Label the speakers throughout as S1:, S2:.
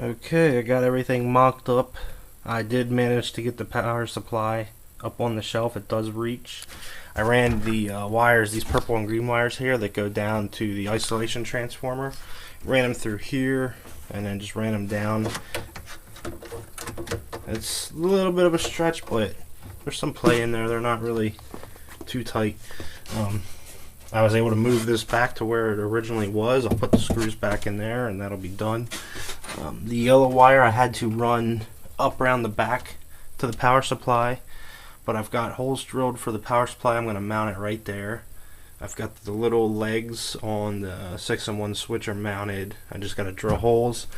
S1: Okay, I got everything mocked up. I did manage to get the power supply up on the shelf. It does reach. I ran the wires, these purple and green wires here that go down to the isolation transformer. Ran them through here and then just ran them down. It's a little bit of a stretch, but there's some play in there. They're not really too tight. I was able to move this back to where it originally was. I'll put the screws back in there and that'll be done. The yellow wire I had to run up around the back to the power supply, but I've got holes drilled for the power supply. I'm going to mount it right there. I've got the little legs on the 6-in-1 switch are mounted. I just got to drill holes.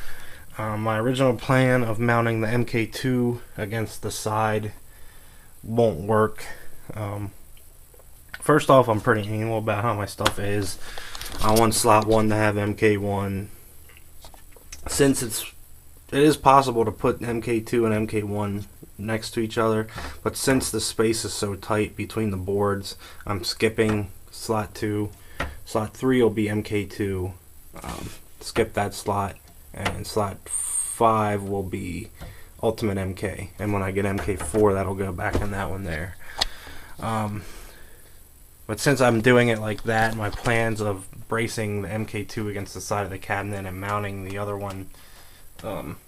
S1: My original plan of mounting the MK2 against the side won't work. First off, I'm pretty anal about how my stuff is. I want slot 1 to have MK1. Since it is possible to put MK2 and MK1 next to each other, but since the space is so tight between the boards, I'm skipping slot 2. Slot 3 will be MK2. Skip that slot, and slot 5 will be Ultimate MK. And when I get MK4, that'll go back in that one there. But since I'm doing it like that, my plans of bracing the MK2 against the side of the cabinet and mounting the other one,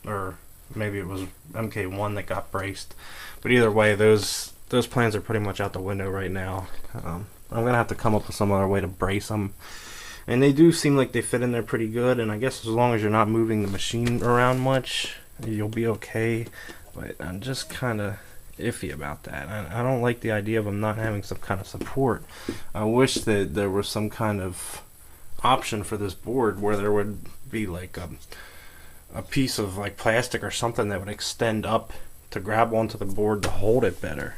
S1: or maybe it was MK1 that got braced, but either way, those plans are pretty much out the window right now. I'm gonna have to come up with some other way to brace them, and they do seem like they fit in there pretty good. And I guess as long as you're not moving the machine around much, you'll be okay. But I'm just kind of iffy about that. I don't like the idea of them not having some kind of support. I wish that there was some kind of option for this board where there would be like a piece of like plastic or something that would extend up to grab onto the board to hold it better.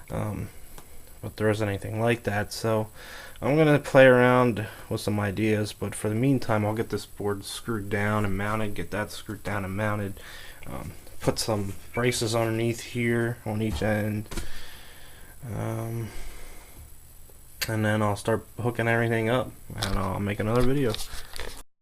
S1: But there isn't anything like that, so I'm gonna play around with some ideas. But for the meantime, I'll get this board screwed down and mounted, get that screwed down and mounted, put some braces underneath here on each end, and then I'll start hooking everything up and I'll make another video.